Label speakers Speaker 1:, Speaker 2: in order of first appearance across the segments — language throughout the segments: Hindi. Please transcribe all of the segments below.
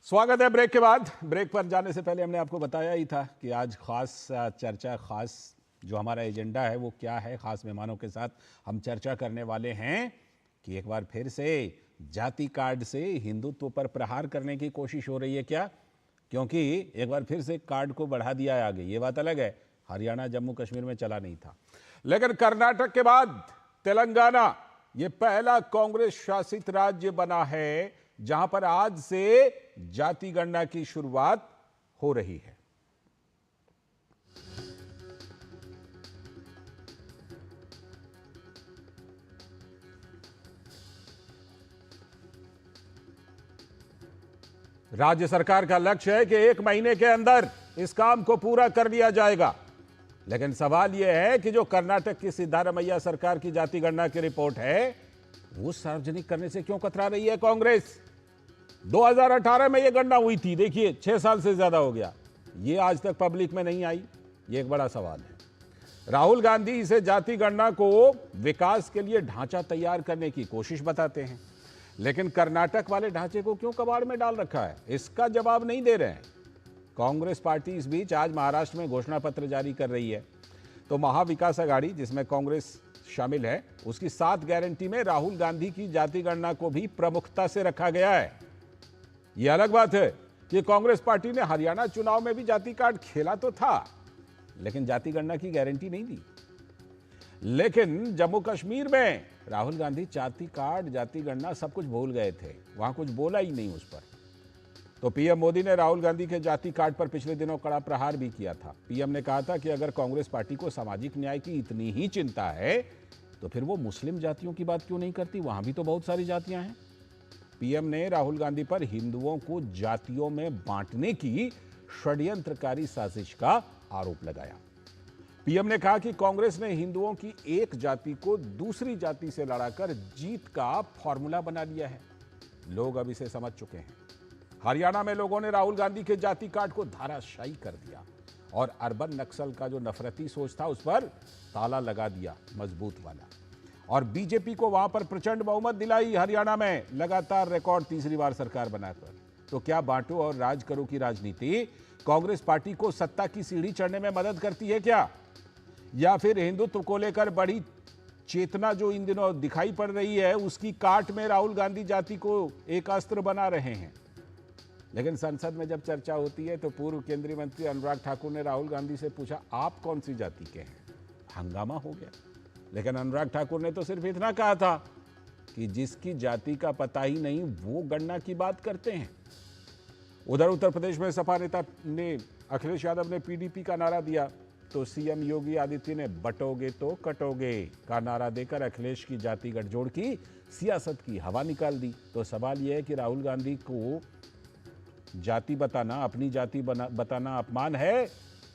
Speaker 1: स्वागत है ब्रेक के बाद। ब्रेक पर जाने से पहले हमने आपको बताया ही था कि आज खास चर्चा, खास जो हमारा एजेंडा है वो क्या है। खास मेहमानों के साथ हम चर्चा करने वाले हैं कि एक बार फिर से जाति कार्ड से हिंदुत्व पर प्रहार करने की कोशिश हो रही है क्या, क्योंकि एक बार फिर से कार्ड को बढ़ा दिया है आगे। ये बात अलग है, हरियाणा जम्मू कश्मीर में चला नहीं था, लेकिन कर्नाटक के बाद तेलंगाना ये पहला कांग्रेस शासित राज्य बना है जहां पर आज से जाति गणना की शुरुआत हो रही है। राज्य सरकार का लक्ष्य है कि 1 महीने के अंदर इस काम को पूरा कर लिया जाएगा, लेकिन सवाल यह है कि जो कर्नाटक की सिद्धारमैया सरकार की जाति गणना की रिपोर्ट है वो सार्वजनिक करने से क्यों कतरा रही है कांग्रेस। 2018 में यह गणना हुई थी, देखिए 6 साल से ज्यादा हो गया, ये आज तक पब्लिक में नहीं आई। ये एक बड़ा सवाल है। राहुल गांधी इसे जाति गणना को विकास के लिए ढांचा तैयार करने की कोशिश बताते हैं, लेकिन कर्नाटक वाले ढांचे को क्यों कबाड़ में डाल रखा है, इसका जवाब नहीं दे रहे हैं। कांग्रेस पार्टी इस बीच आज महाराष्ट्र में घोषणा पत्र जारी कर रही है। तो महाविकास आघाड़ी, जिसमें कांग्रेस शामिल है, उसकी 7 गारंटी में राहुल गांधी की जाति गणना को भी प्रमुखता से रखा गया है। यह अलग बात है कि कांग्रेस पार्टी ने हरियाणा चुनाव में भी जाति कार्ड खेला तो था, लेकिन जाति गणना की गारंटी नहीं दी। लेकिन जम्मू कश्मीर में राहुल गांधी जाति कार्ड, जाति गणना सब कुछ भूल गए थे, वहां कुछ बोला ही नहीं उस पर। तो पीएम मोदी ने राहुल गांधी के जाति कार्ड पर पिछले दिनों कड़ा प्रहार भी किया था। पीएम ने कहा था कि अगर कांग्रेस पार्टी को सामाजिक न्याय की इतनी ही चिंता है तो फिर वो मुस्लिम जातियों की बात क्यों नहीं करती, वहां भी तो बहुत सारी जातियां हैं। पीएम ने राहुल गांधी पर हिंदुओं को जातियों में बांटने की षड्यंत्रकारी साजिश का आरोप लगाया। पीएम ने कहा कि कांग्रेस ने हिंदुओं की एक जाति को दूसरी जाति से लड़ाकर जीत का फॉर्मूला बना लिया है। लोग अब इसे समझ चुके हैं। हरियाणा में लोगों ने राहुल गांधी के जाति कार्ड को धाराशायी कर दिया और अर्बन नक्सल का जो नफरती सोच था उस पर ताला लगा दिया, मजबूत वाला। और बीजेपी को वहां पर प्रचंड बहुमत दिलाई। हरियाणा में लगातार रिकॉर्ड तीसरी बार सरकार बनाकर। तो क्या बांटो और राज करो की राजनीति कांग्रेस पार्टी को सत्ता की सीढ़ी चढ़ने में मदद करती है क्या, या फिर हिंदुत्व को लेकर बड़ी चेतना जो इन दिनों दिखाई पड़ रही है उसकी काट में राहुल गांधी जाति को एक अस्त्र बना रहे हैं। लेकिन संसद में जब चर्चा होती है तो पूर्व केंद्रीय मंत्री अनुराग ठाकुर ने राहुल गांधी से पूछा, आप कौन सी जाति के हैं। हंगामा हो गया। लेकिन अनुराग ठाकुर ने तो सिर्फ इतना कहा था कि जिसकी जाति का पता ही नहीं वो गणना की बात करते हैं। उधर उत्तर प्रदेश में सपा नेता ने अखिलेश यादव ने पीडीपी का नारा दिया, तो सीएम योगी आदित्य ने बटोगे तो कटोगे का नारा देकर अखिलेश की जाति गठजोड़ की सियासत की हवा निकाल दी। तो सवाल यह है कि राहुल गांधी को जाति बताना, अपनी जाति बताना अपमान है,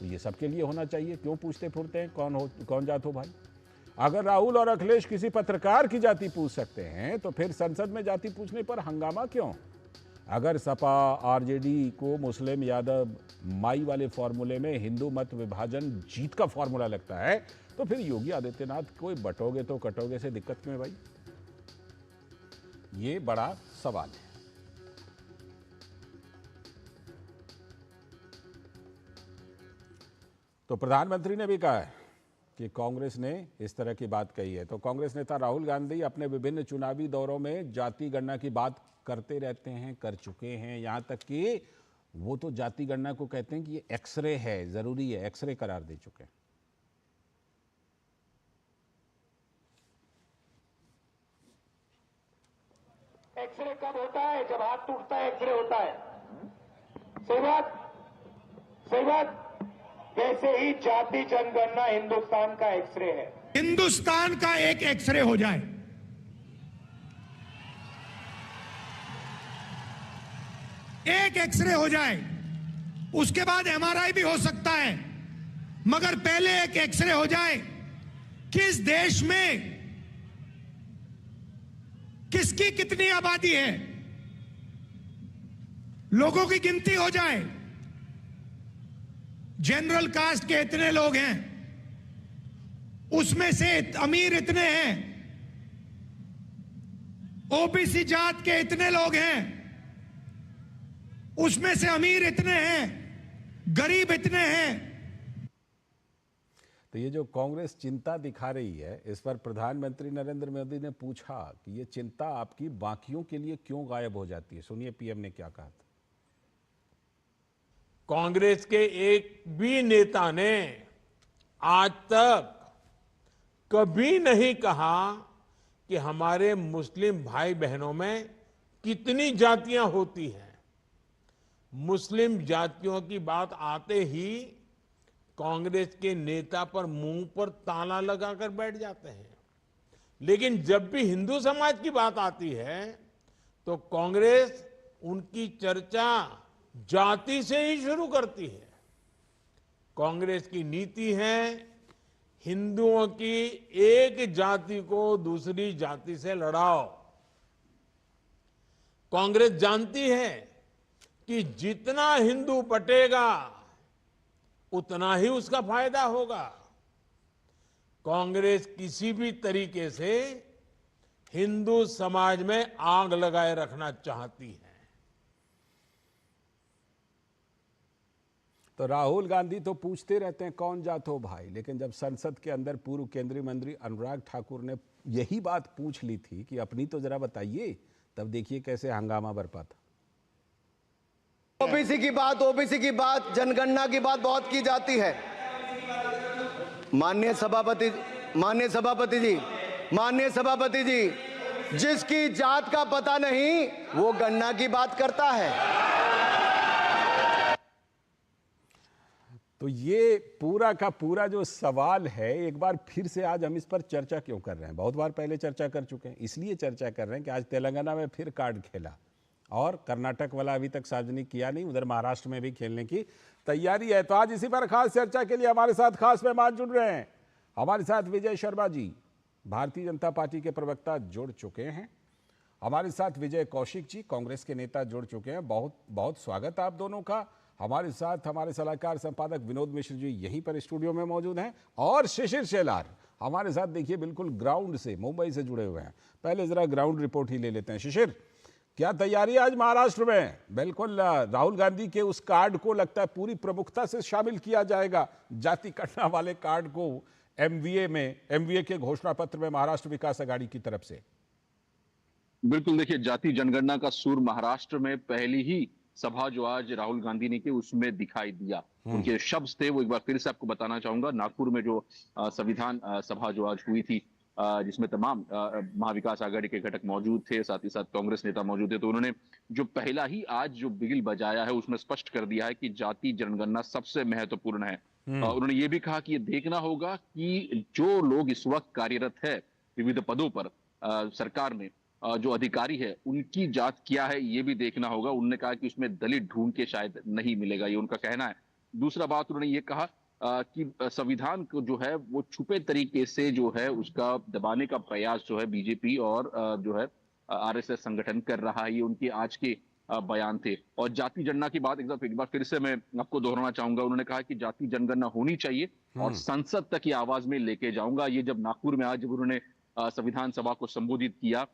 Speaker 1: तो ये सबके लिए होना चाहिए। क्यों पूछते फुरते हैं कौन जात हो भाई। अगर राहुल और अखिलेश किसी पत्रकार की जाति पूछ सकते हैं तो फिर संसद में जाति पूछने पर हंगामा क्यों। अगर सपा आरजेडी को मुस्लिम यादव माई वाले फॉर्मूले में हिंदू मत विभाजन जीत का फॉर्मूला लगता है तो फिर योगी आदित्यनाथ को बटोगे तो कटोगे से दिक्कत क्यों है भाई। ये बड़ा सवाल है। तो प्रधानमंत्री ने भी कहा है कि कांग्रेस ने इस तरह की बात कही है। तो कांग्रेस नेता राहुल गांधी अपने विभिन्न चुनावी दौरों में जाति गणना की बात करते रहते हैं, कर चुके हैं। यहां तक कि वो तो जाति गणना को कहते हैं कि ये एक्सरे है, जरूरी है, एक्सरे करार दे चुके हैं।
Speaker 2: एक्सरे कब होता है, जब हाथ टूटता है एक्सरे होता है। सही बात, सही बात। वैसे ही जाति जनगणना हिंदुस्तान का एक्सरे है।
Speaker 3: हिंदुस्तान का एक एक्सरे हो जाए, एक एक्सरे हो जाए, उसके बाद एमआरआई भी हो सकता है, मगर पहले एक एक्सरे हो जाए। किस देश में किसकी कितनी आबादी है, लोगों की गिनती हो जाए। जनरल कास्ट के इतने लोग हैं, उसमें से अमीर इतने हैं, ओबीसी जात के इतने लोग हैं, उसमें से अमीर इतने हैं, गरीब इतने हैं।
Speaker 1: तो ये जो कांग्रेस चिंता दिखा रही है, इस पर प्रधानमंत्री नरेंद्र मोदी ने पूछा कि ये चिंता आपकी बाकियों के लिए क्यों गायब हो जाती है। सुनिए पीएम ने क्या कहा था।
Speaker 4: कांग्रेस के एक भी नेता ने आज तक कभी नहीं कहा कि हमारे मुस्लिम भाई बहनों में कितनी जातियां होती हैं। मुस्लिम जातियों की बात आते ही कांग्रेस के नेता पर मुंह पर ताला लगाकर बैठ जाते हैं। लेकिन जब भी हिंदू समाज की बात आती है तो कांग्रेस उनकी चर्चा जाति से ही शुरू करती है। कांग्रेस की नीति है हिंदुओं की एक जाति को दूसरी जाति से लड़ाओ। कांग्रेस जानती है कि जितना हिंदू बटेगा उतना ही उसका फायदा होगा। कांग्रेस किसी भी तरीके से हिंदू समाज में आग लगाए रखना चाहती है।
Speaker 1: तो राहुल गांधी तो पूछते रहते हैं कौन जात हो भाई, लेकिन जब संसद के अंदर पूर्व केंद्रीय मंत्री अनुराग ठाकुर ने यही बात पूछ ली थी कि अपनी तो जरा बताइए, तब देखिए कैसे हंगामा बरपा था।
Speaker 5: ओबीसी की बात जनगणना की बात बहुत की जाती है। माननीय सभापति जी, जिसकी जात का पता नहीं वो गणना की बात करता है।
Speaker 1: तो ये पूरा का पूरा जो सवाल है, एक बार फिर से आज हम इस पर चर्चा क्यों कर रहे हैं। बहुत बार पहले चर्चा कर चुके हैं, इसलिए चर्चा कर रहे हैं कि आज तेलंगाना में फिर कार्ड खेला और कर्नाटक वाला अभी तक सार्वजनिक किया नहीं, उधर महाराष्ट्र में भी खेलने की तैयारी है। तो आज इसी पर खास चर्चा के लिए हमारे साथ खास मेहमान जुड़ रहे हैं। हमारे साथ विजय शर्मा जी, भारतीय जनता पार्टी के प्रवक्ता, जुड़ चुके हैं। हमारे साथ विजय कौशिक जी, कांग्रेस के नेता, जुड़ चुके हैं। बहुत बहुत स्वागत आप दोनों का। हमारे साथ हमारे सलाहकार संपादक विनोद मिश्र जी यहीं पर स्टूडियो में मौजूद हैं, और शिशिर शेलार हमारे साथ देखिए बिल्कुल ग्राउंड से, मुंबई से जुड़े हुए हैं। पहले जरा ग्राउंड रिपोर्ट ही ले लेते हैं। शिशिर, क्या तैयारी आज महाराष्ट्र में? बिल्कुल राहुल गांधी के उस कार्ड को लगता है पूरी प्रमुखता से शामिल किया जाएगा, जाति गणना वाले कार्ड को एमवीए के घोषणा पत्र में महाराष्ट्र विकास अघाड़ी की तरफ से।
Speaker 6: बिल्कुल, देखिए जाति जनगणना का सुर महाराष्ट्र में पहली ही सभा जो आज राहुल गांधी ने की उसमें दिखाई दिया। उनके शब्द थे वो एक बार फिर से आपको बताना चाहूंगा। नागपुर में जो संविधान सभा जो आज हुई थी, जिसमें तमाम महाविकास आघाड़ी के घटक मौजूद थे, साथ ही साथ कांग्रेस नेता मौजूद थे, तो उन्होंने जो पहला ही आज जो बिगल बजाया है उसमें स्पष्ट कर दिया है कि जाति जनगणना सबसे महत्वपूर्ण है। उन्होंने ये भी कहा कि ये देखना होगा कि जो लोग इस वक्त कार्यरत है विविध पदों पर सरकार में, जो अधिकारी है उनकी जात क्या है ये भी देखना होगा। उन्होंने कहा कि उसमें दलित ढूंढ के शायद नहीं मिलेगा, ये उनका कहना है। दूसरा बात उन्होंने ये कहा कि संविधान को जो है वो छुपे तरीके से जो है उसका दबाने का प्रयास जो है बीजेपी और जो है आरएसएस संगठन कर रहा है, ये उनके आज के बयान थे। और जाति जनगणना की बात एक बार फिर से मैं आपको दोहराना चाहूंगा। उन्होंने कहा कि जाति जनगणना होनी चाहिए और संसद तक की आवाज में लेके जाऊंगा। ये जब नागपुर में आज जब उन्होंने संविधान सभा को संबोधित किया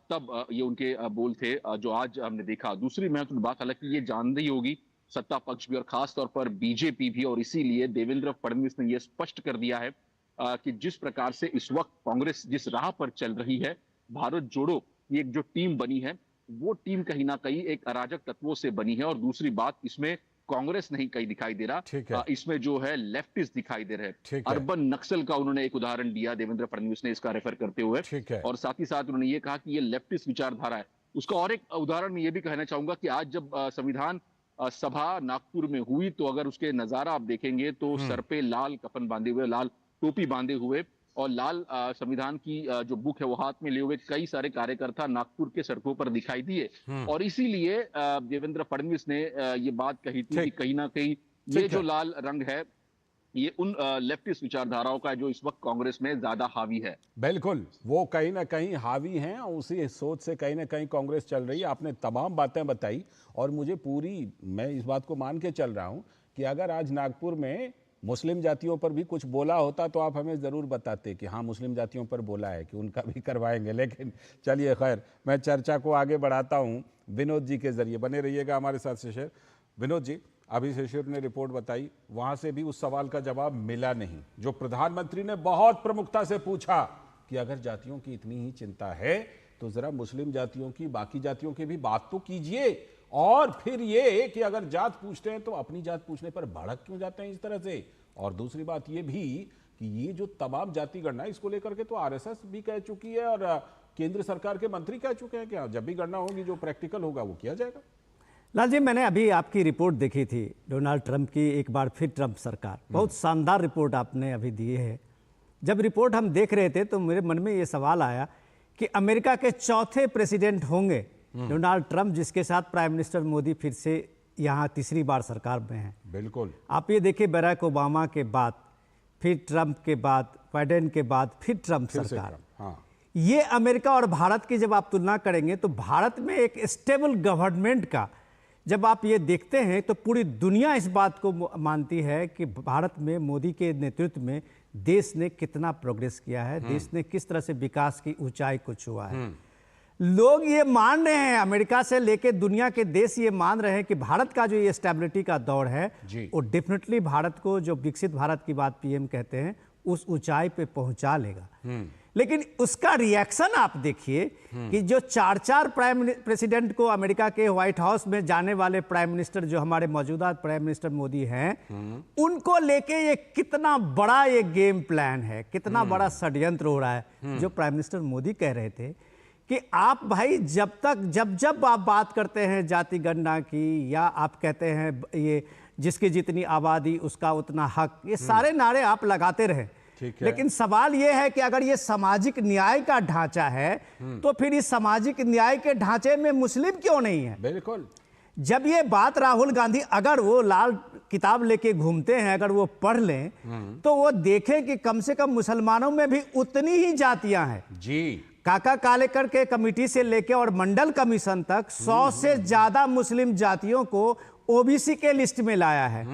Speaker 6: तब ये उनके बोल थे जो आज हमने देखा। दूसरी महत्वपूर्ण बात, हालांकि ये जान रही होगी सत्ता पक्ष भी और खास तौर पर बीजेपी भी, और इसीलिए देवेंद्र फडणवीस ने यह स्पष्ट कर दिया है कि जिस प्रकार से इस वक्त कांग्रेस जिस राह पर चल रही है, भारत जोड़ो ये एक जो टीम बनी है वो टीम कहीं ना कहीं एक अराजक तत्वों से बनी है। और दूसरी बात, इसमें कांग्रेस नहीं कहीं दिखाई दे रहा, इसमें जो है लेफ्टिस्ट दिखाई दे रहे हैं। अर्बन नक्सल का उन्होंने एक उदाहरण दिया देवेंद्र फडणवीस ने इसका रेफर करते हुए, और साथ ही साथ उन्होंने ये कहा कि ये लेफ्टिस्ट विचारधारा है। उसका और एक उदाहरण मैं ये भी कहना चाहूंगा कि आज जब संविधान सभा नागपुर में हुई तो अगर उसके नजारा आप देखेंगे तो सर पे लाल कफन बांधे हुए, लाल टोपी बांधे हुए और लाल संविधान की जो बुक है वो हाथ में लिए हुए कई सारे कार्यकर्ता नागपुर के सड़कों पर दिखाई दिए। और इसीलिए देवेंद्र फडणवीस ने ये बात कही थी कि कहीं ना कहीं ये जो लाल रंग है ये उन लेफ्टिस्ट विचारधाराओं का जो इस वक्त कांग्रेस में ज्यादा हावी है।
Speaker 1: बिल्कुल, वो कहीं ना कहीं हावी हैं और उसी सोच से कहीं ना कहीं कांग्रेस चल रही है। आपने तमाम बातें बताई और मुझे मैं इस बात को मान के चल रहा हूं कि अगर आज नागपुर में मुस्लिम जातियों पर भी कुछ बोला होता तो आप हमें ज़रूर बताते कि हाँ मुस्लिम जातियों पर बोला है, कि उनका भी करवाएंगे। लेकिन चलिए खैर, मैं चर्चा को आगे बढ़ाता हूँ विनोद जी के जरिए। बने रहिएगा हमारे साथ शिशिर। विनोद जी, अभी शिशिर ने रिपोर्ट बताई, वहाँ से भी उस सवाल का जवाब मिला नहीं जो प्रधानमंत्री ने बहुत प्रमुखता से पूछा कि अगर जातियों की इतनी ही चिंता है तो ज़रा मुस्लिम जातियों की, बाकी जातियों की भी बात तो कीजिए। और फिर ये कि अगर जात पूछते हैं तो अपनी जात पूछने पर भड़क क्यों जाते हैं इस तरह से। और दूसरी बात ये भी कि ये जो तमाम जाति गणना, इसको लेकर के तो आरएसएस भी कह चुकी है और केंद्र सरकार के मंत्री कह चुके हैं कि जब भी गणना होगी जो प्रैक्टिकल होगा वो किया जाएगा।
Speaker 7: लाल जी, मैंने अभी आपकी रिपोर्ट देखी थी, डोनाल्ड ट्रंप की, एक बार फिर ट्रंप सरकार, बहुत शानदार रिपोर्ट आपने अभी दी है। जब रिपोर्ट हम देख रहे थे तो मेरे मन में ये सवाल आया कि अमेरिका के चौथे प्रेसिडेंट होंगे डोनाल्ड ट्रंप, जिसके साथ प्राइम मिनिस्टर मोदी फिर से यहाँ तीसरी बार सरकार में हैं।
Speaker 1: बिल्कुल।
Speaker 7: आप ये देखिए, बराक ओबामा के बाद, फिर ट्रंप के बाद, बाइडेन के बाद, फिर ट्रंप सरकार।
Speaker 1: हाँ।
Speaker 7: ये अमेरिका और भारत की जब आप तुलना करेंगे तो भारत में एक स्टेबल गवर्नमेंट का जब आप ये देखते हैं तो पूरी दुनिया इस बात को मानती है कि भारत में मोदी के नेतृत्व में देश ने कितना प्रोग्रेस किया है, देश ने किस तरह से विकास की ऊंचाई को छुआ है। लोग ये मान रहे हैं, अमेरिका से लेके दुनिया के देश ये मान रहे हैं कि भारत का जो ये स्टेबिलिटी का दौर है वो डेफिनेटली भारत को, जो विकसित भारत की बात पीएम कहते हैं, उस ऊंचाई पे पहुंचा लेगा। लेकिन उसका रिएक्शन आप देखिए कि जो चार प्राइम प्रेसिडेंट को अमेरिका के व्हाइट हाउस में जाने वाले प्राइम मिनिस्टर, जो हमारे मौजूदा प्राइम मिनिस्टर मोदी हैं, उनको लेके ये कितना बड़ा ये गेम प्लान है, कितना बड़ा षड्यंत्र हो रहा है। जो प्राइम मिनिस्टर मोदी कह रहे थे कि आप भाई जब आप बात करते हैं जाति गणना की, या आप कहते हैं ये जिसकी जितनी आबादी उसका उतना हक, ये सारे नारे आप लगाते रहे, लेकिन सवाल ये है कि अगर ये सामाजिक न्याय का ढांचा है तो फिर इस सामाजिक न्याय के ढांचे में मुस्लिम क्यों नहीं है?
Speaker 1: बिल्कुल।
Speaker 7: जब ये बात राहुल गांधी, अगर वो लाल किताब लेके घूमते हैं, अगर वो पढ़ लें तो वो देखें कि कम से कम मुसलमानों में भी उतनी ही जातियां हैं
Speaker 1: जी।
Speaker 7: काका कालेकर के कमेटी से लेके और मंडल कमीशन तक 100 से ज्यादा मुस्लिम जातियों को ओबीसी के लिस्ट में लाया है।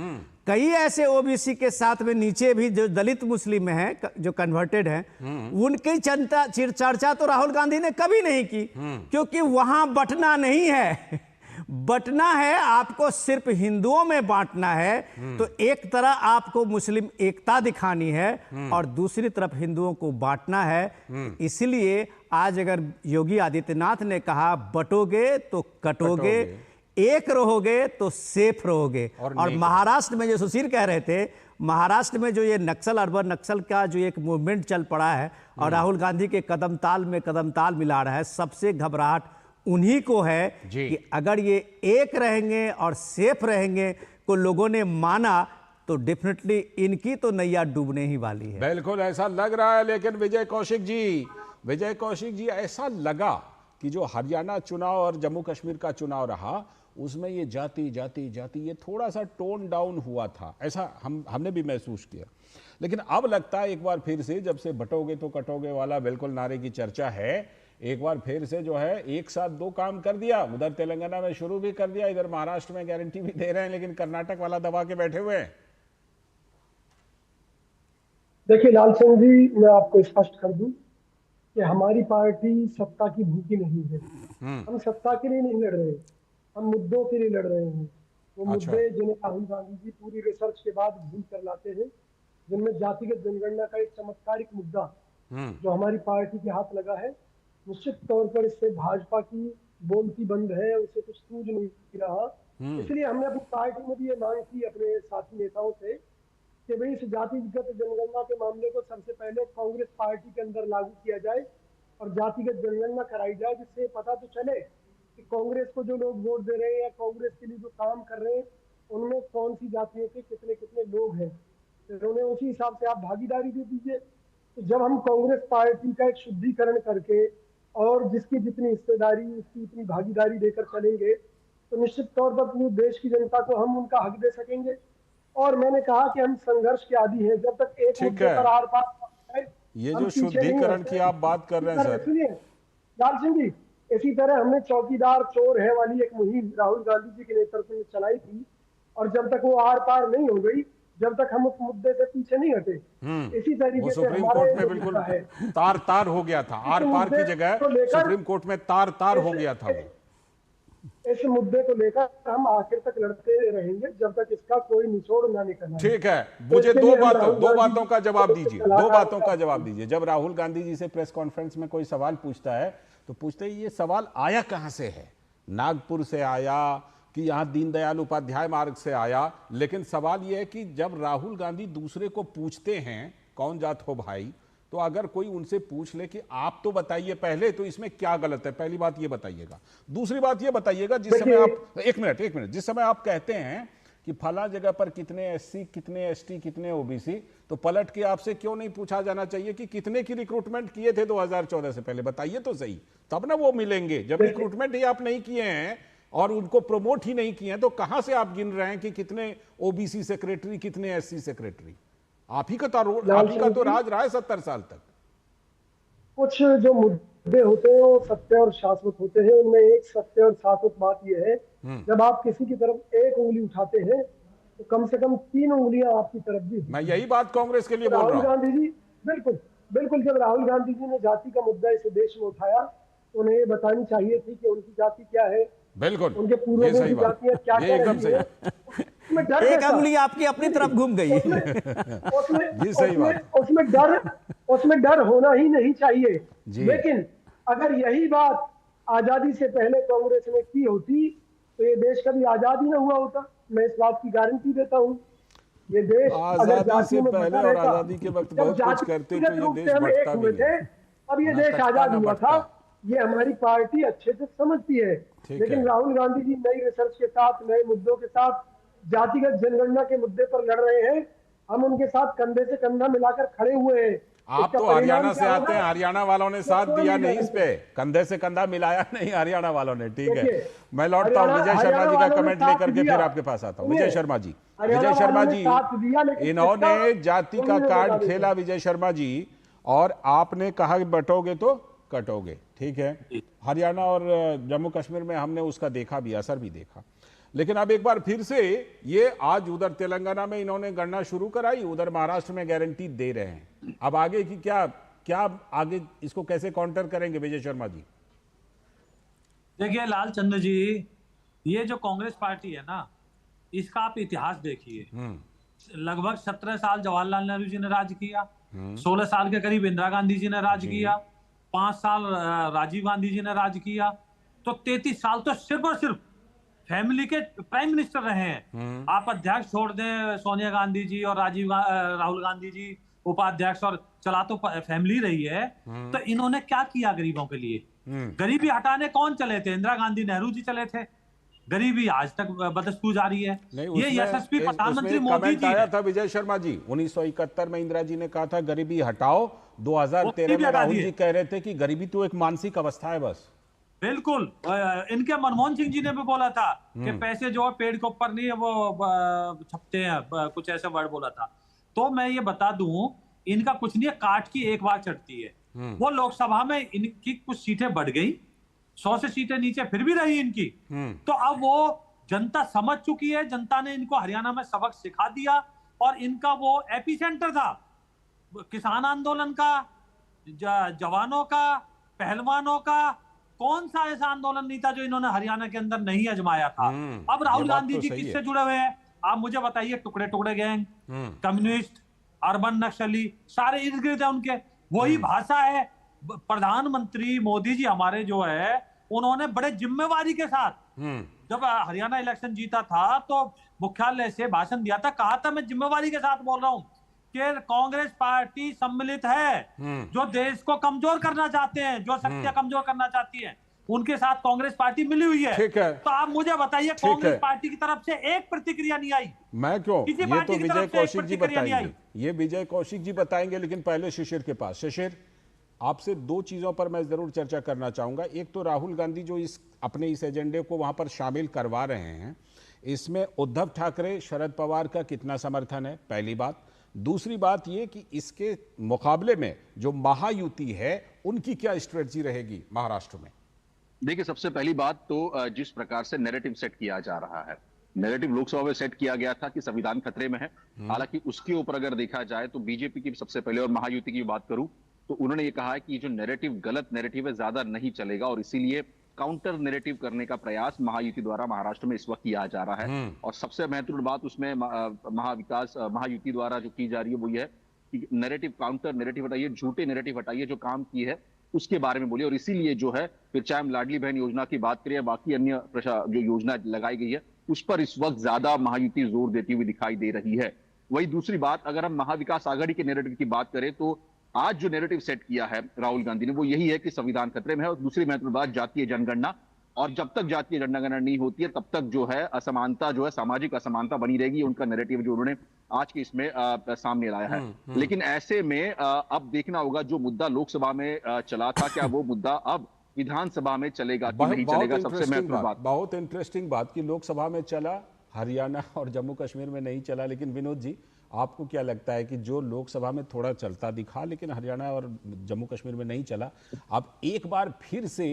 Speaker 7: कई ऐसे ओबीसी के साथ में नीचे भी जो दलित मुस्लिम हैं, जो कन्वर्टेड हैं, उनकी चर्चा तो राहुल गांधी ने कभी नहीं की, क्योंकि वहां बंटना नहीं है। बंटना है, आपको सिर्फ हिंदुओं में बांटना है। तो एक तरह आपको मुस्लिम एकता दिखानी है और दूसरी तरफ हिंदुओं को बांटना है। इसलिए आज अगर योगी आदित्यनाथ ने कहा बटोगे तो कटोगे, एक रहोगे तो सेफ रहोगे। और महाराष्ट्र में जो सुशील कह रहे थे, महाराष्ट्र में जो ये नक्सल, अर्बन नक्सल का जो एक मूवमेंट चल पड़ा है और राहुल गांधी के कदम ताल में कदम ताल मिला रहा है, सबसे घबराहट उन्हीं को है कि अगर ये एक रहेंगे और सेफ रहेंगे को लोगों ने माना तो डेफिनेटली इनकी तो नैया डूबने ही वाली है।
Speaker 1: बिल्कुल ऐसा लग रहा है। लेकिन विजय कौशिक जी, ऐसा लगा कि जो हरियाणा चुनाव और जम्मू कश्मीर का चुनाव रहा, उसमें ये जाति जाति जाति ये थोड़ा सा टोन डाउन हुआ था, ऐसा हमने भी महसूस किया। लेकिन अब लगता है एक बार फिर से, जब से बटोगे तो कटोगे वाला बिल्कुल नारे की चर्चा है, एक बार फिर से जो है एक साथ दो काम कर दिया। उधर तेलंगाना में शुरू भी कर दिया, इधर महाराष्ट्र में गारंटी भी दे रहे हैं, लेकिन कर्नाटक वाला दबा के बैठे हुए हैं।
Speaker 8: देखिए लाल सिंह जी, मैं आपको स्पष्ट कर दूं कि हमारी पार्टी सत्ता की भूखी नहीं है। हम सत्ता के लिए नहीं लड़ रहे, हम मुद्दों के लिए लड़ रहे हैं। वो मुद्दे जिन्हें राहुल गांधी जी पूरी रिसर्च के बाद ढूंढ कर लाते हैं, जिनमें जातिगत जनगणना का एक चमत्कारिक मुद्दा जो हमारी पार्टी के हाथ लगा है, निश्चित तौर पर इससे भाजपा की बोलती बंद है, उसे कुछ सूझ नहीं रहा। इसलिए हमने अपनी पार्टी में भी ये मांग की अपने साथी नेताओं से कि भाई इस जातिगत जनगणना के मामले को सबसे पहले कांग्रेस पार्टी के अंदर लागू किया जाए और जातिगत जनगणना कराई जाए, जिससे पता तो चले कि कांग्रेस को जो लोग वोट दे रहे हैं या कांग्रेस के लिए जो काम कर रहे हैं, उनमें कौन सी जातियों के कितने कितने लोग हैं। तो उन्हें उसी हिसाब से आप भागीदारी दे दीजिए। तो जब हम कांग्रेस पार्टी का एक शुद्धिकरण करके और जिसकी जितनी हिस्सेदारी, उसकी इतनी भागीदारी देकर चलेंगे, तो निश्चित तौर पर पूरे देश की जनता को हम उनका हक दे सकेंगे। और मैंने कहा कि हम संघर्ष के आदी हैं, जब तक एक मुद्दे पर आर पार,
Speaker 1: ये जो शुद्धिकरण की आप बात कर रहे हैं सर,
Speaker 8: सुनिए लाल सिंह जी, इसी तरह हमने चौकीदार चोर है वाली एक मुहिम राहुल गांधी जी के नेतृत्व में चलाई थी, और जब तक वो आर पार नहीं हो गई जब तक हम उस मुद्दे से पीछे नहीं हटे। इसी
Speaker 1: वो
Speaker 8: तरीके से
Speaker 1: सुप्रीम
Speaker 8: हमारे
Speaker 1: कोर्ट में
Speaker 8: जो
Speaker 1: बिल्कुल
Speaker 8: मुद्दा है,
Speaker 1: तार तार हो गया था, आर पार की जगह
Speaker 8: को लेकर
Speaker 1: सुप्रीम कोर्ट में तार तार हो गया था वो।
Speaker 8: इस मुद्दे को लेकर हम आखिर तक लड़ते रहेंगे जब तक इसका कोई निचोड़ ना निकलना।
Speaker 1: ठीक है,
Speaker 8: तो
Speaker 1: मुझे
Speaker 8: इसके लिए हम राहुल
Speaker 1: दो
Speaker 8: गांधी
Speaker 1: बातों का जवाब
Speaker 8: को
Speaker 1: दीजिए,
Speaker 8: सलाहकार
Speaker 1: दो बातों का जवाब दीजिए। जब राहुल गांधी जी से प्रेस कॉन्फ्रेंस में कोई सवाल पूछता है तो पूछते हैं ये सवाल आया कहां से है, नागपुर से आया कि यहां दीनदयाल उपाध्याय मार्ग से आया। लेकिन सवाल यह है कि जब राहुल गांधी दूसरे को पूछते हैं कौन जात हो भाई, तो अगर कोई उनसे पूछ ले कि आप तो बताइए पहले, तो इसमें क्या गलत है, पहली बात ये बताइएगा। दूसरी बात ये बताइएगा, जिस समय आप एक मिनट जिस समय आप कहते हैं कि फला जगह पर कितने एससी, कितने एसटी, कितने ओबीसी, तो पलट के आपसे क्यों नहीं पूछा जाना चाहिए कि कितने की रिक्रूटमेंट किए थे 2014 से पहले, बताइए तो सही, तब ना वो मिलेंगे। जब रिक्रूटमेंट ही आप नहीं किए हैं और उनको प्रमोट ही नहीं किए हैं, तो कहां से आप गिन रहे हैं कि कितने ओबीसी सेक्रेटरी, कितने एससी सेक्रेटरी? आप ही का तो राज रहा है 70 साल तक।
Speaker 8: कुछ जो मुद्दे होते हैं वो सत्य और शाश्वत होते हैं। उनमें एक सत्य और शाश्वत बात यह है, जब आप किसी की तरफ एक उंगली उठाते हैं तो कम से कम 3 उंगलियां आपकी तरफ भी।
Speaker 1: मैं यही बात कांग्रेस के लिए बोल रहा
Speaker 8: राहुल
Speaker 1: हूं।
Speaker 8: गांधी जी बिल्कुल जब राहुल गांधी जी ने जाति का मुद्दा इस देश में उठाया तो उन्हें ये बतानी चाहिए थी कि उनकी जाति क्या है,
Speaker 1: बिल्कुल,
Speaker 8: उनके पूर्वजों की जातियां क्या क्या
Speaker 1: एकदम सही।
Speaker 8: उसमें डर
Speaker 7: एक अंगुली आपकी अपनी तरफ घूम गई।
Speaker 1: जी सही बात।
Speaker 8: उसमें डर होना ही नहीं चाहिए। लेकिन अगर यही बात आजादी से पहले कांग्रेस ने की होती तो ये देश कभी आजाद ही ना हुआ होता। मैं इस बात की गारंटी देता हूँ। ये देश
Speaker 1: आजादी से पहले और आजादी के वक्त बहुत कुछ करते तो ये देश बढ़ता भी
Speaker 8: थे, अब ये देश आजाद हुआ था। ये हमारी पार्टी अच्छे से समझती है। लेकिन राहुल गांधी जी नई रिसर्च के साथ, नए मुद्दों के साथ, जातिगत जनगणना के मुद्दे पर लड़ रहे हैं। हम उनके साथ कंधे से कंधा मिलाकर खड़े हुए हैं।
Speaker 1: आप तो हरियाणा से आते हैं, हरियाणा वालों ने साथ दिया नहीं, इस पे कंधे से कंधा मिलाया नहीं हरियाणा वालों ने। ठीक है, मैं लौटता हूं विजय शर्मा जी का कमेंट लेकर के फिर आपके पास आता हूं। विजय शर्मा जी, इन्होंने जाति का कार्ड खेला विजय शर्मा जी, और आपने कहा बटोगे तो कटोगे। ठीक है, हरियाणा और जम्मू कश्मीर में हमने उसका देखा भी, असर भी देखा। लेकिन अब एक बार फिर से ये आज उधर तेलंगाना में इन्होंने गणना शुरू कराई, उधर महाराष्ट्र में गारंटी दे रहे हैं। अब आगे की क्या आगे इसको कैसे काउंटर करेंगे विजय शर्मा जी?
Speaker 9: देखिए लालचंद्र जी, ये जो कांग्रेस पार्टी है ना, इसका आप इतिहास देखिए। लगभग 17 साल जवाहरलाल नेहरू जी ने राज किया, 16 साल के करीब इंदिरा गांधी जी ने राज किया, 5 साल राजीव गांधी जी ने राज किया, तो 33 साल तो सिर्फ और सिर्फ फैमिली के प्राइम मिनिस्टर रहे हैं। आप अध्यक्ष छोड़ दें सोनिया गांधी जी और राहुल गांधी जी उपाध्यक्ष, और चला तो फैमिली रही है। तो इन्होंने क्या किया गरीबों के लिए? गरीबी हटाने कौन चले थे? इंदिरा गांधी, नेहरू जी चले थे। गरीबी आज तक बदस्तू जारी है। ये यशस्वी प्रधानमंत्री मोदी जी
Speaker 1: आया था विजय शर्मा जी, 1971 में इंदिरा जी ने कहा था गरीबी हटाओ, 2013 में राहुल जी कह रहे थे कि गरीबी तो एक मानसिक अवस्था है बस।
Speaker 9: बिल्कुल, इनके मनमोहन सिंह जी ने भी बोला था कि पैसे जो है पेड़ के ऊपर नहीं है वो छपते हैं, कुछ ऐसा वर्ड बोला था। तो मैं ये बता दूं, इनका कुछ नहीं है, काट की एक बार चढ़ती है। वो लोकसभा में इनकी कुछ सीटें बढ़ गई, 100 से सीटें नीचे फिर भी रही इनकी। तो अब वो जनता समझ चुकी है, जनता ने इनको हरियाणा में सबक सिखा दिया। और इनका वो एपिसेंटर था किसान आंदोलन का, जवानों का, पहलवानों का। कौन सा ऐसा आंदोलन नहीं था जो इन्होंने हरियाणा के अंदर नहीं आजमाया था। अब राहुल गांधी जी किससे जुड़े हुए हैं आप मुझे बताइए? टुकड़े टुकड़े गैंग, कम्युनिस्ट, अर्बन नक्सली, सारे इर्द गिर्द है उनके। वही भाषा है। प्रधानमंत्री मोदी जी हमारे जो है, उन्होंने बड़े जिम्मेवारी के साथ जब हरियाणा इलेक्शन जीता था तो मुख्यालय से भाषण दिया था, कहा था मैं जिम्मेवारी के साथ बोल रहा हूं कि कांग्रेस पार्टी सम्मिलित है, जो देश को कमजोर करना चाहते हैं, जो शक्तियां कमजोर करना चाहती हैं, उनके साथ कांग्रेस पार्टी मिली हुई है।
Speaker 1: ठीक है,
Speaker 9: तो आप मुझे बताइए, कांग्रेस पार्टी की तरफ से एक प्रतिक्रिया नहीं आई।
Speaker 1: मैं क्यों,
Speaker 9: किसी
Speaker 1: ये
Speaker 9: पार्टी
Speaker 1: तो
Speaker 9: की
Speaker 1: विजय
Speaker 9: तरफ से एक
Speaker 1: कौशिक जी
Speaker 9: प्रतिक्रिया नहीं आई।
Speaker 1: बताएंगे, ये विजय कौशिक जी बताएंगे। लेकिन पहले शिशिर के पास। शिशिर, आपसे 2 चीजों पर मैं जरूर चर्चा करना चाहूंगा। एक तो राहुल गांधी जो अपने इस एजेंडे को वहां पर शामिल करवा रहे हैं, इसमें उद्धव ठाकरे, शरद पवार का कितना समर्थन है, पहली बात। दूसरी बात यह कि इसके मुकाबले में जो महायुति है उनकी क्या स्ट्रेटजी रहेगी महाराष्ट्र में?
Speaker 6: देखिए, सबसे पहली बात तो जिस प्रकार से नैरेटिव सेट किया जा रहा है नैरेटिव लोकसभा में सेट किया गया था कि संविधान खतरे में है। हालांकि उसके ऊपर अगर देखा जाए तो बीजेपी की सबसे पहले और महायुति की बात करूं तो उन्होंने ये कहा है कि जो नैरेटिव गलत नैरेटिव है, ज्यादा नहीं चलेगा, और इसीलिए काउंटर नैरेटिव करने का प्रयास महायुति द्वारा महाराष्ट्र में इस वक्त किया जा रहा है। और सबसे महत्वपूर्ण बात उसमें महायुति द्वारा जो की जा रही है वो ये है कि नैरेटिव, काउंटर नैरेटिव हटाइए, झूठे नैरेटिव हटाइए, जो काम की है उसके बारे में बोलिए। और इसीलिए जो है फिर चाहे हम लाडली बहन योजना की बात करें, बाकी अन्य जो योजना लगाई गई है उस पर इस वक्त ज्यादा महायुति जोर देती हुई दिखाई दे रही है। वही दूसरी बात, अगर हम महाविकास आघाड़ी के नैरेटिव की बात करें तो आज जो नैरेटिव सेट किया है राहुल गांधी ने वो यही है कि संविधान खतरे में है। और दूसरी महत्वपूर्ण बात, जातीय जनगणना, और जब तक जातीय जनगणना नहीं होती है तब तक जो है असमानता, जो है सामाजिक असमानता बनी रहेगी। उनका नैरेटिव जो उन्होंने आज के इसमें सामने लाया है। लेकिन ऐसे में अब देखना होगा जो मुद्दा लोकसभा में चला था, क्या वो मुद्दा अब विधानसभा में चलेगा कि नहीं चलेगा। सबसे महत्वपूर्ण बात,
Speaker 1: बहुत इंटरेस्टिंग बात कि लोकसभा में चला, हरियाणा और जम्मू कश्मीर में नहीं चला। लेकिन विनोद जी, आपको क्या लगता है कि जो लोकसभा में थोड़ा चलता दिखा लेकिन हरियाणा और जम्मू कश्मीर में नहीं चला, अब एक बार फिर से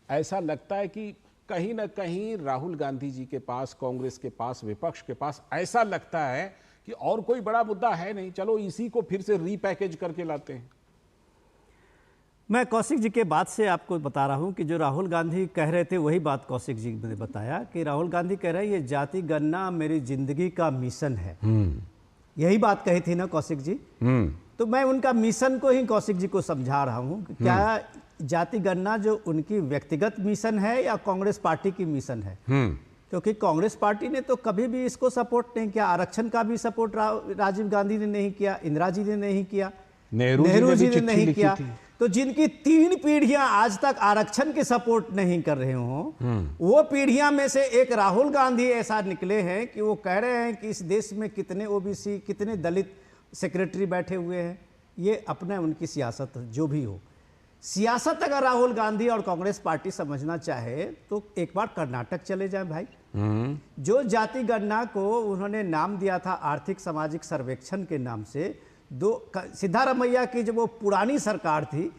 Speaker 1: ऐसा लगता है कि कहीं ना कहीं राहुल गांधी जी के पास, कांग्रेस के पास, विपक्ष के पास ऐसा लगता है कि और कोई बड़ा मुद्दा है नहीं, चलो इसी को फिर से रीपैकेज करके लाते हैं।
Speaker 7: मैं कौशिक जी के बात से आपको बता रहा हूं कि जो राहुल गांधी कह रहे थे वही बात कौशिक जी ने बताया कि राहुल गांधी कह रहे हैं ये जाति गणना मेरी जिंदगी का मिशन है। यही बात कही थी ना कौशिक जी। तो मैं उनका मिशन को ही कौशिक जी को समझा रहा हूं कि क्या जाति गणना जो उनकी व्यक्तिगत मिशन है या कांग्रेस पार्टी की मिशन है। क्योंकि कांग्रेस पार्टी ने तो कभी भी इसको सपोर्ट नहीं किया। आरक्षण का भी सपोर्ट राजीव गांधी ने नहीं किया, इंदिरा जी ने नहीं किया, नेहरू जी ने नहीं किया। तो जिनकी 3 पीढ़ियां आज तक आरक्षण के सपोर्ट नहीं कर रहे हों, वो पीढ़ियां में से एक राहुल गांधी ऐसा निकले हैं कि वो कह रहे हैं कि इस देश में कितने ओबीसी, कितने दलित सेक्रेटरी बैठे हुए हैं। ये अपना उनकी सियासत जो भी हो, सियासत अगर राहुल गांधी और कांग्रेस पार्टी समझना चाहे तो एक बार कर्नाटक चले जाए भाई। जो जाति गणना को उन्होंने नाम दिया था आर्थिक सामाजिक सर्वेक्षण के नाम से, सिद्धारमैया की जब वो पुरानी सरकार थी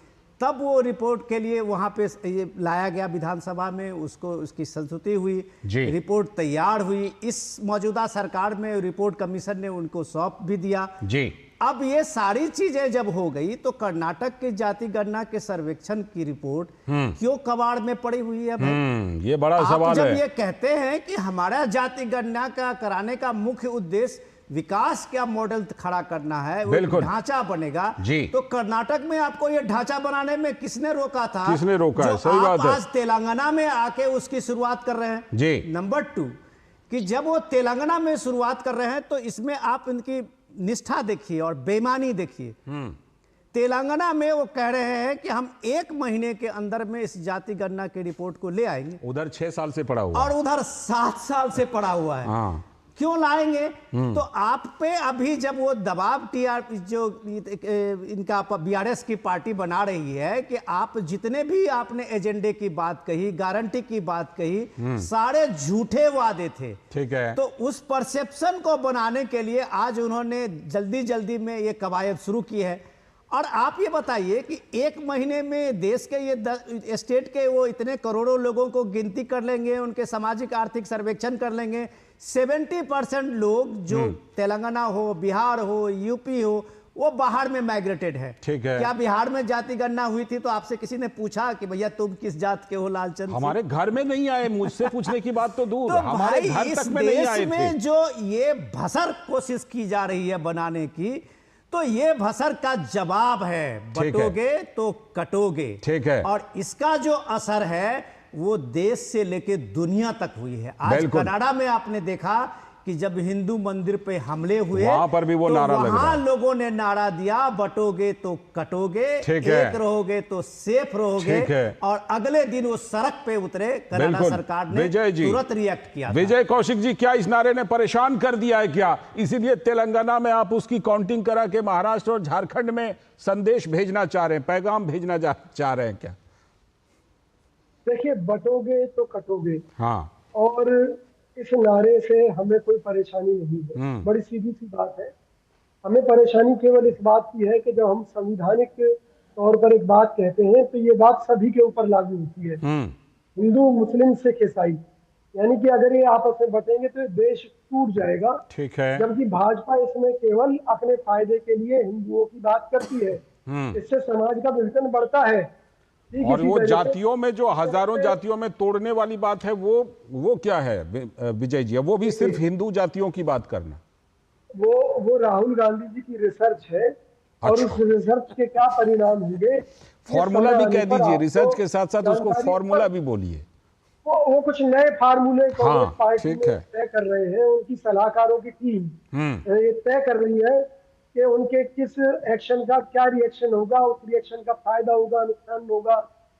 Speaker 7: तब वो रिपोर्ट के लिए वहाँ पे ये लाया गया विधानसभा में, उसको उसकी संस्तुति हुई, रिपोर्ट तैयार हुई। इस मौजूदा सरकार में रिपोर्ट कमीशन ने उनको सौंप भी दिया जी। अब ये सारी चीजें जब हो गई तो कर्नाटक के जाति गणना के सर्वेक्षण की रिपोर्ट क्यों कबाड़ में पड़ी हुई है भाई?
Speaker 1: ये बड़ा सवाल है।
Speaker 7: जब ये कहते हैं कि हमारा जाति गणना का कराने का मुख्य उद्देश्य विकास का मॉडल खड़ा करना है, वो ढांचा बनेगा, तो कर्नाटक में आपको ये ढांचा बनाने में किसने रोका था?
Speaker 1: किसने रोका है? सही बात है।
Speaker 7: आज तेलंगाना में आके उसकी शुरुआत कर रहे हैं जी। नंबर 2 कि जब वो तेलंगाना में शुरुआत कर रहे हैं तो इसमें आप इनकी निष्ठा देखिए और बेईमानी देखिए। तेलंगाना में वो कह रहे हैं कि हम 1 महीने के अंदर में इस जाति गणना की रिपोर्ट को ले आएंगे।
Speaker 1: उधर 6 साल से पड़ा हुआ
Speaker 7: और उधर 7 साल से पड़ा हुआ है। क्यों लाएंगे? तो आप पे अभी जब वो दबाव जो इनका बीआरएस की पार्टी बना रही है कि आप जितने भी आपने एजेंडे की बात कही, गारंटी की बात कही, सारे झूठे वादे थे। ठीक है। तो उस परसेप्शन को बनाने के लिए आज उन्होंने जल्दी जल्दी में ये कवायद शुरू की है। और आप ये बताइए कि 1 महीने में देश के ये स्टेट के वो इतने करोड़ों लोगों को गिनती कर लेंगे, उनके सामाजिक आर्थिक सर्वेक्षण कर लेंगे। 70% लोग जो तेलंगाना हो, बिहार हो, यूपी हो, वो बाहर में माइग्रेटेड है। ठीक है। क्या बिहार में जाति गणना हुई थी तो आपसे किसी ने पूछा कि भैया तुम किस जात के हो लालचंद?
Speaker 1: हमारे घर में नहीं आए, मुझसे पूछने की बात तो दूर, हमारे घर तक में नहीं आए थे।
Speaker 7: में जो ये भसर कोशिश की जा रही है बनाने की, तो ये भसर का जवाब है, बटोगे तो कटोगे। ठीक है। और इसका जो असर है वो देश से लेके दुनिया तक हुई है। आज कनाडा में आपने देखा कि जब हिंदू मंदिर पे हमले हुए
Speaker 1: वहां पर भी वो
Speaker 7: तो
Speaker 1: नारा लग रहा
Speaker 7: वहां लोगों ने नारा दिया, बटोगे तो कटोगे, एक रहोगे तो सेफ रहोगे। और अगले दिन वो सड़क पे उतरे, कनाडा सरकार ने तुरंत रिएक्ट किया।
Speaker 1: विजय कौशिक जी, क्या इस नारे ने परेशान कर दिया है क्या? इसीलिए तेलंगाना में आप उसकी काउंटिंग करा के महाराष्ट्र और झारखंड में संदेश भेजना चाह रहे हैं, पैगाम भेजना चाह रहे हैं क्या?
Speaker 8: देखिए, बटोगे तो कटोगे।
Speaker 1: हाँ।
Speaker 8: और इस नारे से हमें कोई परेशानी नहीं है। बड़ी सीधी सी बात है। हमें परेशानी केवल इस बात की है कि जब हम संवैधानिक तौर पर एक बात कहते हैं तो ये बात सभी के ऊपर लागू होती है, हिंदू, मुस्लिम, सिख, ईसाई। यानी कि अगर ये आपस में बटेंगे तो ये देश टूट जाएगा।
Speaker 1: ठीक है।
Speaker 8: जबकि भाजपा इसमें केवल अपने फायदे के लिए हिंदुओं की बात करती है, इससे समाज का विघटन बढ़ता है।
Speaker 1: और वो जातियों में जो हजारों जातियों में तोड़ने वाली बात है वो क्या है विजय जी? वो भी सिर्फ हिंदू जातियों की बात करना,
Speaker 8: वो राहुल गांधी जी की रिसर्च है। और उस रिसर्च के क्या परिणाम होंगे,
Speaker 1: फॉर्मूला भी कह दीजिए, रिसर्च के साथ साथ उसको फॉर्मूला भी बोलिए।
Speaker 8: वो कुछ नए फार्मूले कांग्रेस पार्टी
Speaker 1: ठीक है,
Speaker 8: तय कर रहे हैं। उनकी सलाहकारों की टीम ये तय कर रही है कि उनके किस एक्शन का क्या रिएक्शन होगा, उस रिएक्शन का फायदा होगा, नुकसान होगा,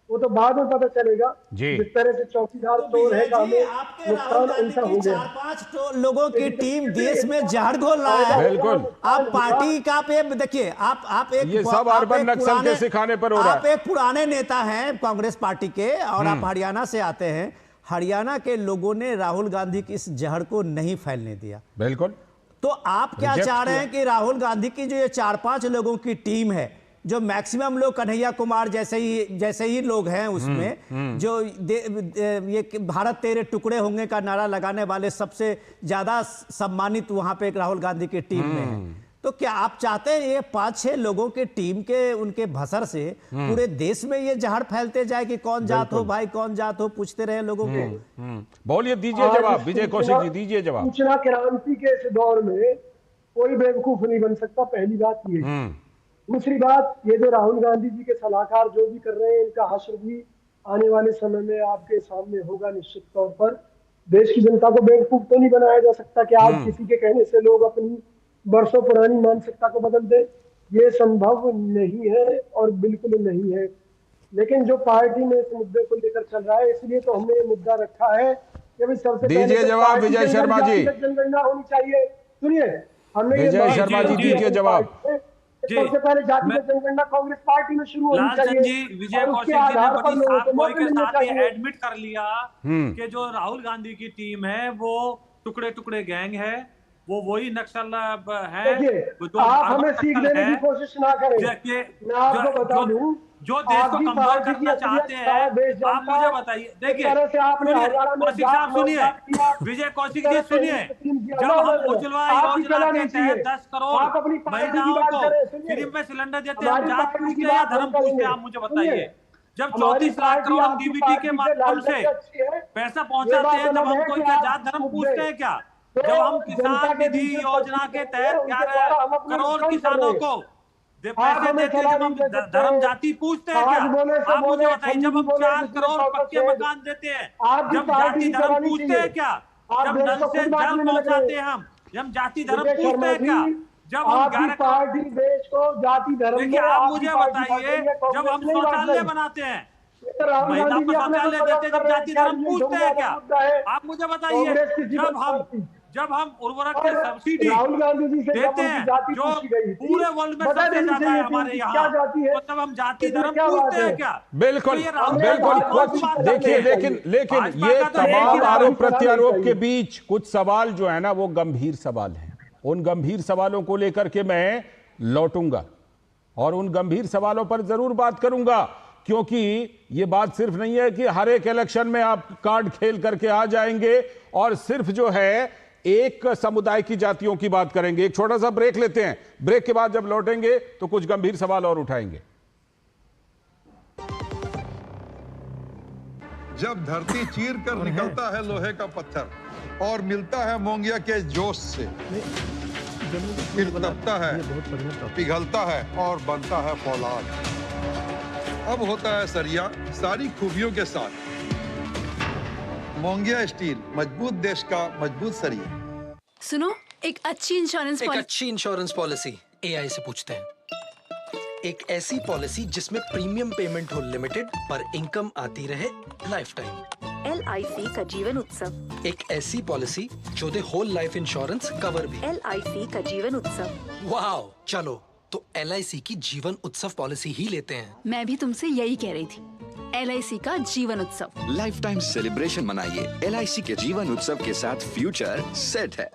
Speaker 8: वो तो बाद में पता चलेगा। जिस तरह से चौकीदार चोर है, नुकसान उनका हो गया।
Speaker 7: 4-5 लोगों की टीम देश में जहर घोल रहा है।
Speaker 1: बिल्कुल।
Speaker 7: आप पार्टी का पे देखिए, आप एक
Speaker 1: ये सब अर्बन नक्सल के सिखाने पर हो रहा है।
Speaker 7: आप एक पुराने नेता हैं कांग्रेस पार्टी के और आप हरियाणा से आते हैं। हरियाणा के लोगों ने राहुल गांधी की इस जहर को नहीं फैलने दिया।
Speaker 1: बिल्कुल।
Speaker 7: तो आप क्या चाह रहे हैं कि राहुल गांधी की जो ये 4-5 लोगों की टीम है, जो मैक्सिमम लोग कन्हैया कुमार जैसे ही लोग हैं उसमें, जो ये भारत तेरे टुकड़े होंगे का नारा लगाने वाले सबसे ज्यादा सम्मानित वहां पे एक राहुल गांधी की टीम में है, तो क्या आप चाहते हैं ये 5-6 लोगों के टीम के उनके भसर से पूरे देश में ये जहर फैलते जाए कि कौन जात हो भाई, कौन जात हो, पूछते रहे लोगों को?
Speaker 1: बोलिए, दीजिए जवाब विजय कौशिक जी, दीजिए जवाब।
Speaker 8: सूचना क्रांति के इस दौर में कोई बेवकूफ नहीं बन सकता, पहली बात ये। दूसरी बात, ये जो राहुल गांधी जी के सलाहकार जो भी कर रहे हैं, इनका हश्र भी आने वाले समय में आपके सामने होगा निश्चित तौर पर। देश की जनता को बेवकूफ तो नहीं बनाया जा सकता कि आज किसी के कहने से लोग अपनी बरसों पुरानी मानसिकता को बदल दे, ये संभव नहीं है और बिल्कुल नहीं है। लेकिन जो पार्टी में इस मुद्दे को लेकर चल रहा है, इसलिए तो हमने ये मुद्दा रखा है कि भाई सबसे
Speaker 1: दीजिए जवाब विजय शर्मा जी।
Speaker 8: जनगणना होनी चाहिए। सुनिए, हमने
Speaker 1: विजय शर्मा जी दीजिए जवाब।
Speaker 8: सबसे पहले जातिगत जनगणना कांग्रेस पार्टी में शुरू होनी चाहिए।
Speaker 9: विजय कौशिक जी ने बड़ी साफ गोई के साथ एडमिट कर लिया कि जो राहुल गांधी की टीम है वो टुकड़े टुकड़े गैंग है, वो वही नक्सल है।
Speaker 8: आप हमें सीख लेने की कोशिश ना करें। मैं आपको बता दूं,
Speaker 9: जो देश को कमजोर करना चाहते हैं, आप मुझे बताइए। देखिए कौशिक साहब सुनिए, विजय कौशिक जी सुनिए, जब हम उज्ज्वला योजना के तहत 10 करोड़ महिलाओं को फ्री में सिलेंडर देते हैं, हम जात पूछते हैं या धर्म पूछते हैं? आप मुझे बताइए। जब 34 लाख करोड़ हम डीबीटी के माध्यम से पैसा पहुंचाते हैं, जब हम कोई क्या जात धर्म पूछते हैं क्या? जब हम किसान निधि योजना के तहत 11 करोड़ किसानों को पैसे देते हैं, जब हम धर्म जाति पूछते हैं क्या? आप मुझे बताइए। जब हम 4 करोड़ पक्के मकान देते हैं, जब जाति धर्म पूछते हैं क्या? जब नल से जल पहुंचाते हैं हम, जब जाति धर्म पूछते हैं क्या? जब हम 11
Speaker 8: करोड़ देश को जाति धर्म,
Speaker 9: देखिए आप मुझे बताइए, जब हम शौचालय बनाते हैं, महिला को शौचालय देते हैं, जब जाति धर्म पूछते हैं क्या? आप मुझे बताइए। जब हम उर्वरक के सब्सिडी देते हैं जो पूरे वर्ल्ड में सबसे ज्यादा है हमारे यहाँ, तो तब हम जाति धर्म पूछते हैं क्या?
Speaker 1: बिल्कुल बिल्कुल। देखिए लेकिन ये तमाम आरोप प्रत्यारोप के बीच कुछ सवाल जो है ना वो गंभीर सवाल हैं। उन गंभीर सवालों को लेकर के मैं लौटूंगा और उन गंभीर सवालों पर जरूर बात करूंगा, क्योंकि ये बात सिर्फ नहीं है कि हर एक इलेक्शन में आप कार्ड खेल करके आ जाएंगे और सिर्फ जो है एक समुदाय की जातियों की बात करेंगे। एक छोटा सा ब्रेक लेते हैं, ब्रेक के बाद जब लौटेंगे तो कुछ गंभीर सवाल और उठाएंगे।
Speaker 10: जब धरती चीर कर निकलता है लोहे का पत्थर और मिलता है मोंगिया के जोश से, फिर तपता है, पिघलता है और बनता है फौलाद। अब होता है सरिया सारी खूबियों के साथ। मोंगिया स्टील, मजबूत देश का मजबूत सरिया।
Speaker 11: सुनो, एक अच्छी
Speaker 12: इंश्योरेंस पॉलिसी एआई से पूछते हैं। एक ऐसी पॉलिसी जिसमें प्रीमियम पेमेंट हो लिमिटेड पर इनकम आती रहे लाइफ टाइम।
Speaker 11: LIC का जीवन उत्सव।
Speaker 12: एक ऐसी पॉलिसी जो दे होल लाइफ इंश्योरेंस कवर भी।
Speaker 11: LIC का जीवन उत्सव।
Speaker 12: वाह, चलो तो LIC की जीवन उत्सव पॉलिसी ही लेते हैं।
Speaker 11: मैं भी तुमसे यही कह रही थी, LIC का जीवन उत्सव।
Speaker 13: लाइफ टाइम सेलिब्रेशन मनाइए LIC के जीवन उत्सव के साथ, फ्यूचर सेट है।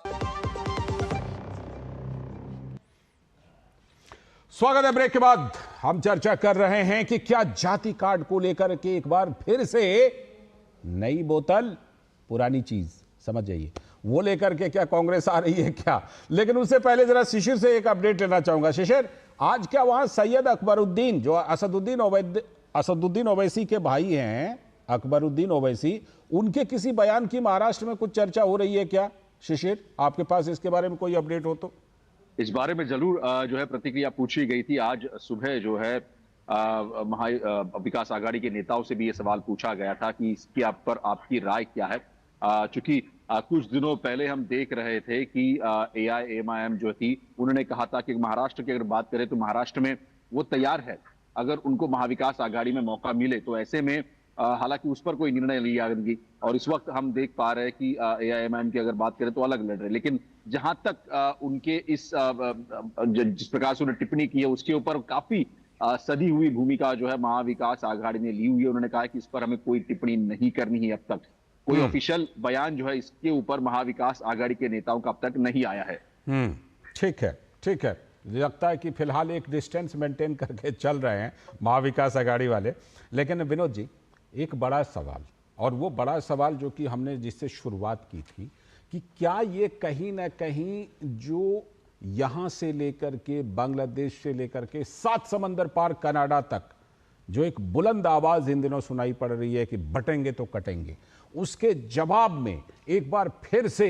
Speaker 1: स्वागत है। ब्रेक के बाद हम चर्चा कर रहे हैं कि क्या जाति कार्ड को लेकर के एक बार फिर से नई बोतल पुरानी चीज, समझ जाइए, वो लेकर के क्या कांग्रेस आ रही है क्या। लेकिन उससे पहले जरा शिशिर से एक अपडेट लेना चाहूंगा। शिशिर, आज क्या वहां सैयद अकबरुद्दीन, जो असदुद्दीन ओवैसी के भाई हैं, अकबरुद्दीन ओवैसी, उनके किसी बयान की महाराष्ट्र में कुछ चर्चा हो रही है क्या? शिशिर, आपके पास इसके बारे में कोई अपडेट हो तो?
Speaker 6: इस बारे में जरूर जो है प्रतिक्रिया पूछी गई थी। आज सुबह जो है विकास आघाड़ी के नेताओं से भी ये सवाल पूछा गया था कि इसके आप पर आपकी राय क्या है। चूंकि कुछ दिनों पहले हम देख रहे थे कि AIMIM जो थी, उन्होंने कहा था कि महाराष्ट्र की अगर बात करें तो महाराष्ट्र में वो तैयार है अगर उनको महाविकास आघाड़ी में मौका मिले तो। ऐसे में हालांकि उस पर कोई निर्णय लिया गया और इस वक्त हम देख पा रहे हैं कि AIMIM की अगर बात करें तो अलग लड़ रहे, लेकिन जहां तक उनके इस जिस प्रकार से उन्होंने टिप्पणी की है उसके ऊपर काफी सदी हुई भूमिका जो है महाविकास आघाड़ी ने ली हुई है। उन्होंने कहा कि इस पर हमें कोई टिप्पणी नहीं करनी है, अब तक कोई ऑफिशियल बयान जो है इसके ऊपर महाविकास आघाड़ी के नेताओं का अब तक नहीं आया है।
Speaker 1: ठीक है, ठीक है, लगता है कि फिलहाल एक डिस्टेंस मेंटेन करके चल रहे हैं महाविकास आघाड़ी वाले। लेकिन विनोद जी, एक बड़ा सवाल, और वो बड़ा सवाल जो कि हमने जिससे शुरुआत की थी कि क्या ये कहीं ना कहीं जो यहाँ से लेकर के बांग्लादेश से लेकर के 7 समंदर पार कनाडा तक जो एक बुलंद आवाज इन दिनों सुनाई पड़ रही है कि बटेंगे तो कटेंगे, उसके जवाब में एक बार फिर से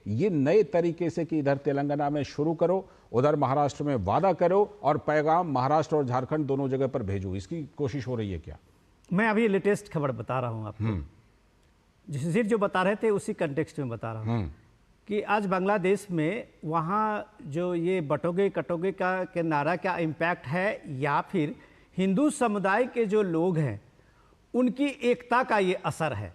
Speaker 1: ये नए तरीके से कि इधर तेलंगाना में शुरू करो, उधर महाराष्ट्र में वादा करो और पैगाम महाराष्ट्र और झारखंड दोनों जगह पर भेजो, इसकी कोशिश हो रही है क्या?
Speaker 7: मैं अभी लेटेस्ट खबर बता रहा हूं आपको, जिस जो बता रहे थे उसी कंटेक्स्ट में बता रहा हूं कि आज बांग्लादेश में वहाँ जो ये बटोगे कटोगे का के नारा का इम्पैक्ट है या फिर हिंदू समुदाय के जो लोग हैं उनकी एकता का ये असर है।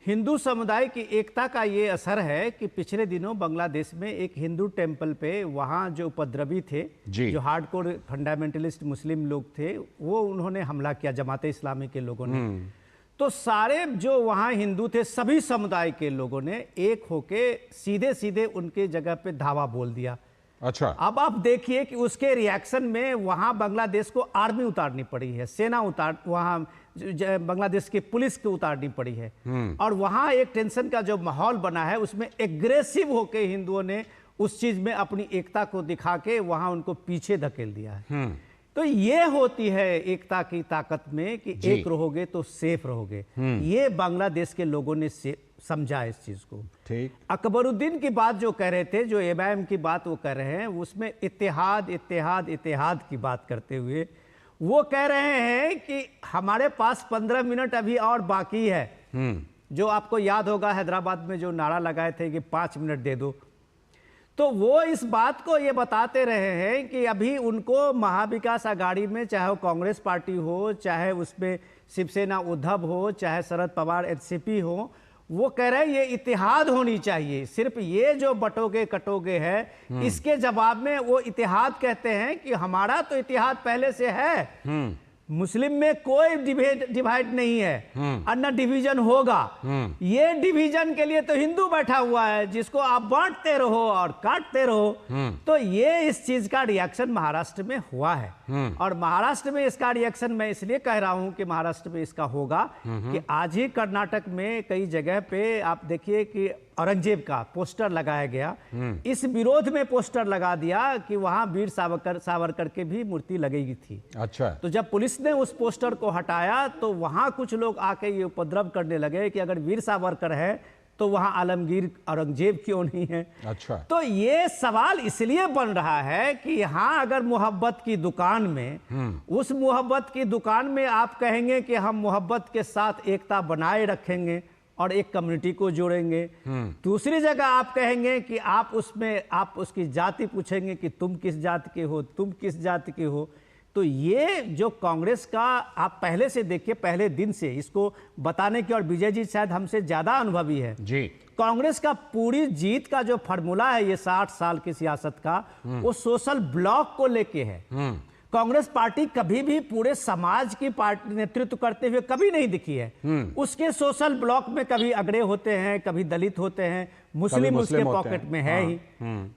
Speaker 7: हिंदू समुदाय की एकता का ये असर है कि पिछले दिनों बांग्लादेश में एक हिंदू टेम्पल पे वहाँ जो उपद्रवी थे, जो हार्डकोर फंडामेंटलिस्ट मुस्लिम लोग थे, वो उन्होंने हमला किया, जमाते इस्लामी के लोगों ने। तो सारे जो वहाँ हिंदू थे सभी समुदाय के लोगों ने एक होके सीधे सीधे उनके जगह पे धावा बोल दिया।
Speaker 1: अच्छा, अब
Speaker 7: आप देखिए कि उसके रिएक्शन में वहाँ बांग्लादेश को आर्मी उतारनी पड़ी है, सेना वहाँ बांग्लादेश की पुलिस को उतारनी पड़ी है, और वहाँ एक टेंशन का जो माहौल बना है उसमें एग्रेसिव होके हिंदुओं ने उस चीज में अपनी एकता को दिखा के वहाँ उनको पीछे धकेल दिया है। तो ये होती है एकता की ताकत में कि एक रहोगे तो सेफ रहोगे। ये बांग्लादेश के लोगों ने समझा इस चीज को।
Speaker 1: ठीक,
Speaker 7: अकबरुद्दीन की बात जो कह रहे थे, जो AIMIM की बात वो कर रहे हैं, उसमें इत्तेहाद इत्तेहाद इत्तेहाद की बात करते हुए वो कह रहे हैं कि हमारे पास 15 मिनट अभी और बाकी है। जो आपको याद होगा हैदराबाद में जो नारा लगाए थे कि 5 मिनट दे दो, तो वो इस बात को ये बताते रहे हैं कि अभी उनको महाविकास आघाड़ी में चाहे वो कांग्रेस पार्टी हो, चाहे उसमें शिवसेना उद्धव हो, चाहे शरद पवार एनसीपी हो, वो कह रहे हैं ये इतिहाद होनी चाहिए। सिर्फ ये जो बटोगे कटोगे है इसके जवाब में वो इतिहाद कहते हैं कि हमारा तो इतिहाद पहले से है, मुस्लिम में कोई डिवाइड नहीं है और न डिवीजन होगा। ये डिवीजन के लिए तो हिंदू बैठा हुआ है जिसको आप बांटते रहो और काटते रहो। तो ये इस चीज का रिएक्शन महाराष्ट्र में हुआ है, और महाराष्ट्र में इसका रिएक्शन मैं इसलिए कह रहा हूं कि महाराष्ट्र में इसका होगा कि आज ही कर्नाटक में कई जगह पे आप देखिए कि औरंगजेब का पोस्टर लगाया गया, इस विरोध में पोस्टर लगा दिया कि वहां वीर सावरकर के भी मूर्ति लगेगी थी।
Speaker 1: अच्छा,
Speaker 7: तो जब पुलिस ने उस पोस्टर को हटाया तो वहां कुछ लोग आके ये उपद्रव करने लगे कि अगर वीर सावरकर है तो वहां आलमगीर औरंगजेब क्यों नहीं है।
Speaker 1: अच्छा,
Speaker 7: तो ये सवाल इसलिए बन रहा है कि यहाँ अगर मोहब्बत की दुकान में, उस मोहब्बत की दुकान में आप कहेंगे कि हम मोहब्बत के साथ एकता बनाए रखेंगे और एक कम्युनिटी को जोड़ेंगे, दूसरी जगह आप कहेंगे कि आप उसमें आप उसकी जाति पूछेंगे कि तुम किस जाति के हो, तुम किस जाति के हो। तो ये जो कांग्रेस का आप पहले से देखिए, पहले दिन से इसको बताने की, और विजय जी शायद हमसे ज्यादा अनुभवी है
Speaker 1: जी,
Speaker 7: कांग्रेस का पूरी जीत का जो फार्मूला है ये 60 साल की सियासत का, वो सोशल ब्लॉक को लेके है। कांग्रेस पार्टी कभी भी पूरे समाज की पार्टी नेतृत्व करते हुए कभी नहीं दिखी है। उसके सोशल ब्लॉक में कभी अगड़े होते हैं, कभी दलित होते हैं, मुस्लिम उसके पॉकेट में है ही।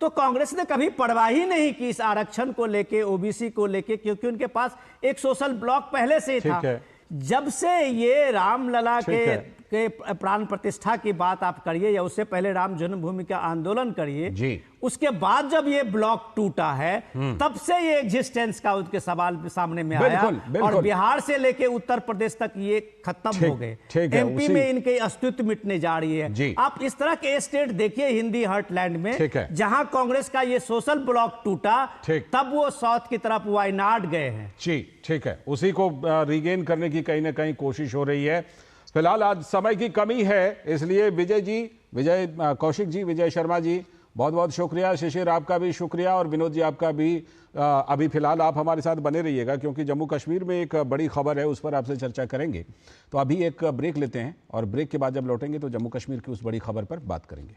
Speaker 7: तो कांग्रेस ने कभी परवाह ही नहीं की इस आरक्षण को लेके, ओबीसी को लेके, क्योंकि उनके पास एक सोशल ब्लॉक पहले से ही था। जब से ये रामलला के के प्राण प्रतिष्ठा की बात आप करिए या उससे पहले राम जन्मभूमि का आंदोलन करिए
Speaker 1: जी,
Speaker 7: उसके बाद जब ये ब्लॉक टूटा है तब से ये एग्जिस्टेंस का उनके सवाल सामने में आया। और बिहार से लेके उत्तर प्रदेश तक ये खत्म हो गए। एमपी में इनके अस्तित्व मिटने जा रही है। आप इस तरह के स्टेट देखिए हिंदी हार्टलैंड में, जहां कांग्रेस का ये सोशल ब्लॉक टूटा तब वो साउथ की तरफ वायनाड गए हैं।
Speaker 1: जी ठीक है, उसी को रिगेन करने की कहीं ना कहीं कोशिश हो रही है। फिलहाल आज समय की कमी है, इसलिए विजय कौशिक जी, विजय शर्मा जी, बहुत बहुत शुक्रिया। शिशिर आपका भी शुक्रिया और विनोद जी आपका भी। अभी फिलहाल आप हमारे साथ बने रहिएगा क्योंकि जम्मू कश्मीर में एक बड़ी खबर है, उस पर आपसे चर्चा करेंगे। तो अभी एक ब्रेक लेते हैं और ब्रेक के बाद जब लौटेंगे तो जम्मू कश्मीर की उस बड़ी खबर पर बात करेंगे।